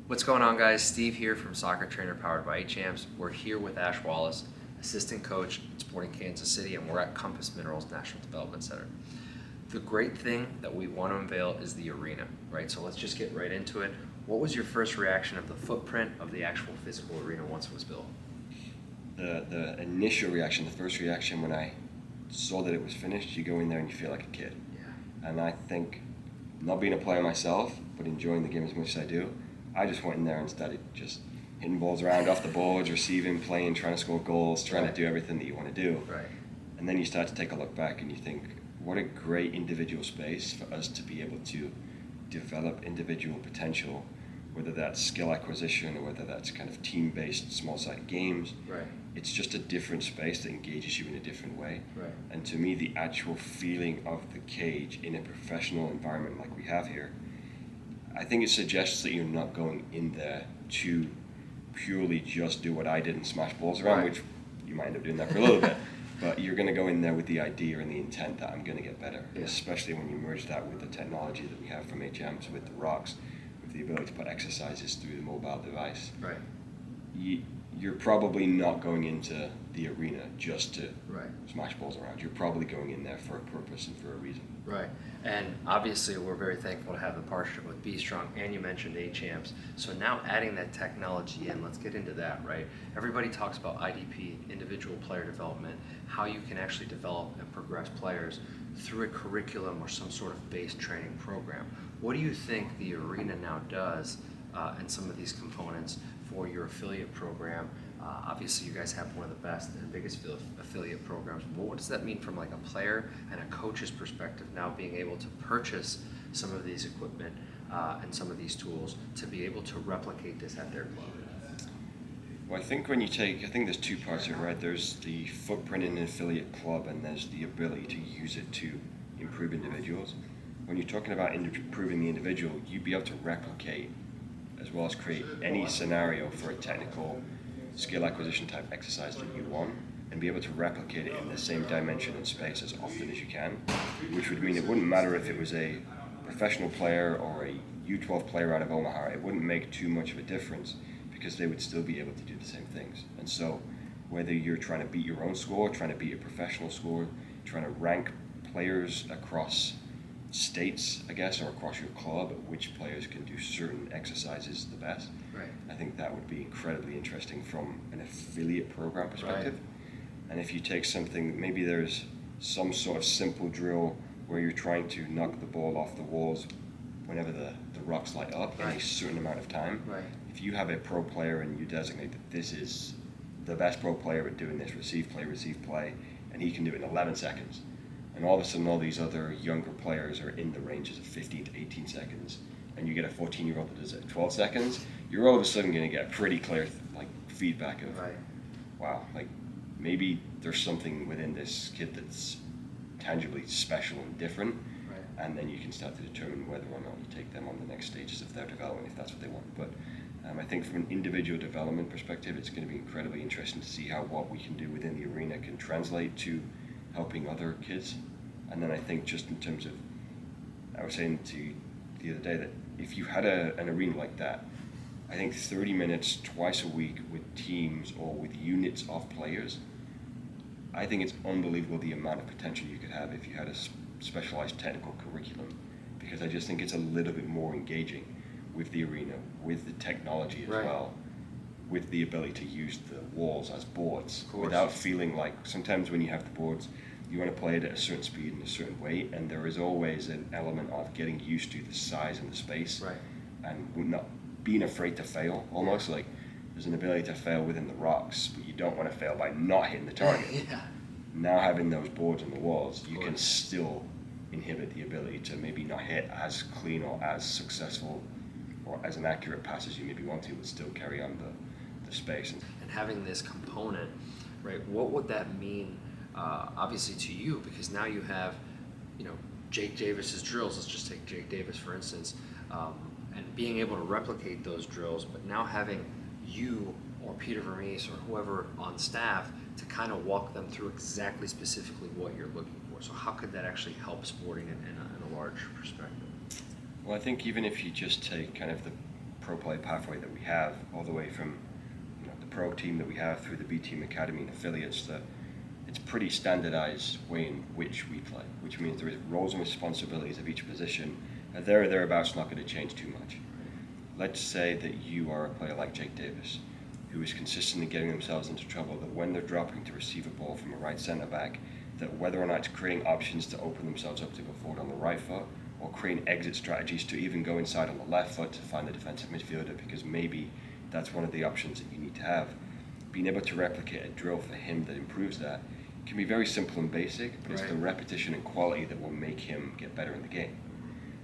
What's going on, guys? Steve here from Soccer Trainer powered by HAMS. We're here with Ash Wallace, assistant coach at Sporting Kansas City, and we're at Compass Minerals National Development Center. The great thing that we want to unveil is the arena, right? So let's just get right into it. What was your first reaction of the footprint of the actual physical arena once it was built? The initial reaction, the first reaction when I saw that it was finished, you go in there and you feel like a kid. Yeah. And I think, not being a player myself, but enjoying the game as much as I do, I just went in there and started just hitting balls around off the boards, receiving, playing, trying to score goals, trying to do everything that you want to do. Right. And then you start to take a look back and you think, what a great individual space for us to be able to develop individual potential, whether that's skill acquisition or whether that's kind of team-based small-sided games. Right. It's just a different space that engages you in a different way. Right. And to me, the actual feeling of the cage in a professional environment like we have here, I think it suggests that you're not going in there to purely just do what I did and smash balls around, Right. which you might end up doing that for a little bit. But you're going to go in there with the idea and the intent that I'm going to get better, Yeah. especially when you merge that with the technology that we have from HMs, with the rocks, with the ability to put exercises through the mobile device. Right. You're probably not going into the arena just to Right. smash balls around. You're probably going in there for a purpose and for a reason. Right. And obviously we're very thankful to have the partnership with BeStrong, and you mentioned HAMS. So now adding that technology in, let's get into that, right? Everybody talks about IDP, individual player development, how you can actually develop and progress players through a curriculum or some sort of base training program. What do you think the arena now does and some of these components for your affiliate program? Obviously you guys have one of the best and biggest affiliate programs, but what does that mean from like a player and a coach's perspective, now being able to purchase some of these equipment and some of these tools to be able to replicate this at their club? Well, I think there's two parts here, right? There's the footprint in an affiliate club, and there's the ability to use it to improve individuals. When you're talking about improving the individual, you'd be able to replicate as well as create any scenario for a technical skill acquisition type exercise that you want, and be able to replicate it in the same dimension and space as often as you can, which would mean it wouldn't matter if it was a professional player or a U12 player out of Omaha. It wouldn't make too much of a difference because they would still be able to do the same things. And so whether you're trying to beat your own score, trying to beat a professional score, trying to rank players across states, I guess, or across your club, which players can do certain exercises the best. Right. I think that would be incredibly interesting from an affiliate program perspective. Right. And if you take something, maybe there's some sort of simple drill where you're trying to knock the ball off the walls whenever the rocks light up in a certain amount of time. Right. If you have a pro player and you designate that this is the best pro player at doing this, receive, play, and he can do it in 11 seconds, and all of a sudden all these other younger players are in the ranges of 15 to 18 seconds, and you get a 14-year-old that does it at 12 seconds, you're all of a sudden going to get pretty clear feedback of, wow, maybe there's something within this kid that's tangibly special and different, and then you can start to determine whether or not you take them on the next stages of their development if that's what they want. But I think from an individual development perspective, it's going to be incredibly interesting to see how what we can do within the arena can translate to helping other kids. And then I think just in terms of, I was saying to you the other day that if you had an arena like that, I think 30 minutes twice a week with teams or with units of players, I think it's unbelievable the amount of potential you could have if you had a specialized technical curriculum, because I just think it's a little bit more engaging with the arena, with the technology as well, with the ability to use the walls as boards without feeling like sometimes when you have the boards, you want to play it at a certain speed and a certain weight, and there is always an element of getting used to the size and the space, and not being afraid to fail. Almost like there's an ability to fail within the rocks, but you don't want to fail by not hitting the target. Now having those boards on the walls, you can still inhibit the ability to maybe not hit as clean or as successful or as an accurate pass as you maybe want to, but still carry on the space. And having this component, right, what would that mean obviously to you? Because now you have, Jake Davis's drills. Let's just take Jake Davis for instance, and being able to replicate those drills, but now having you or Peter Vermees or whoever on staff to kind of walk them through exactly specifically what you're looking for. So how could that actually help sporting in a large perspective? Well, I think even if you just take kind of the pro play pathway that we have, all the way from the pro team that we have through the B team academy and affiliates, that it's pretty standardized way in which we play, which means there is roles and responsibilities of each position, and there or thereabouts not going to change too much. Let's say that you are a player like Jake Davis, who is consistently getting themselves into trouble, that when they're dropping to receive a ball from a right centre back, that whether or not it's creating options to open themselves up to go forward on the right foot, or creating exit strategies to even go inside on the left foot to find the defensive midfielder, because maybe that's one of the options that you need to have. Being able to replicate a drill for him that improves that can be very simple and basic, but it's the repetition and quality that will make him get better in the game.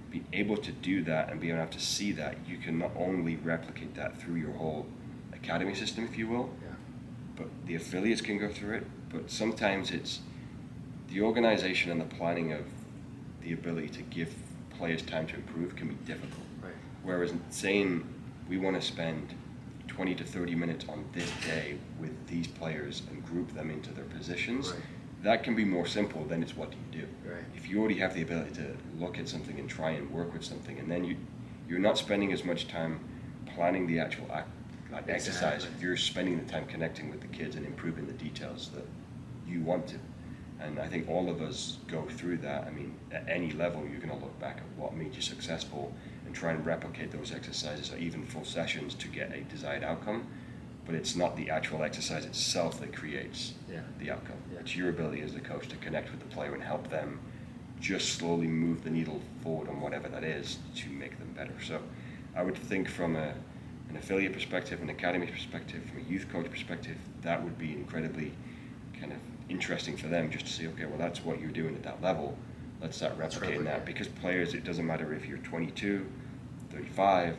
Being able to do that and being able to see that, you can not only replicate that through your whole academy system, if you will, but the affiliates can go through it, but sometimes it's the organization and the planning of the ability to give players time to improve can be difficult. Whereas saying we want to spend 20 to 30 minutes on this day with these players and group them into their positions, that can be more simple than it's what do you do. If you already have the ability to look at something and try and work with something, and then you're not spending as much time planning the actual exercise, you're spending the time connecting with the kids and improving the details that you want to. And I think all of us go through that. I mean, at any level, you're going to look back at what made you successful and try and replicate those exercises or even full sessions to get a desired outcome. But it's not the actual exercise itself that creates the outcome. It's your ability as the coach to connect with the player and help them just slowly move the needle forward on whatever that is to make them better. So I would think from an affiliate perspective, an academy perspective, from a youth coach perspective, that would be incredibly kind of interesting for them, just to see, okay, well, that's what you're doing at that level. Let's start replicating that, because players, it doesn't matter if you're 22, 35,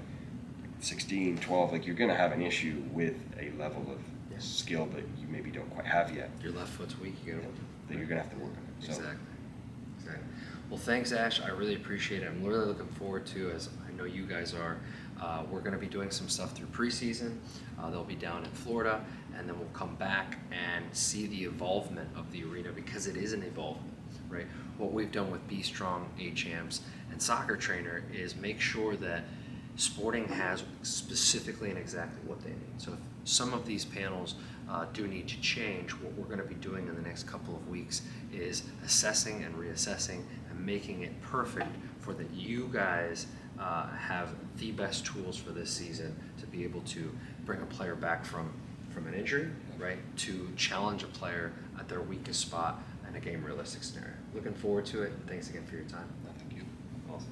16, 12, like you're going to have an issue with a level of skill that you maybe don't quite have yet. Your left foot's weak, that you're going to have to work on it. Exactly. Well, thanks, Ash. I really appreciate it. I'm really looking forward to, as I know you guys are, we're going to be doing some stuff through preseason. They'll be down in Florida, and then we'll come back and see the evolvement of the arena, because it is an evolvement, right? What we've done with BeStrong, A-Champs, and SOCCER TRAINR is make sure that Sporting has specifically and exactly what they need. So if some of these panels do need to change, what we're going to be doing in the next couple of weeks is assessing and reassessing and making it perfect for that you guys have the best tools for this season to be able to bring a player back from an injury, right, to challenge a player at their weakest spot in a game realistic scenario. Looking forward to it, and thanks again for your time. Thank you. Awesome.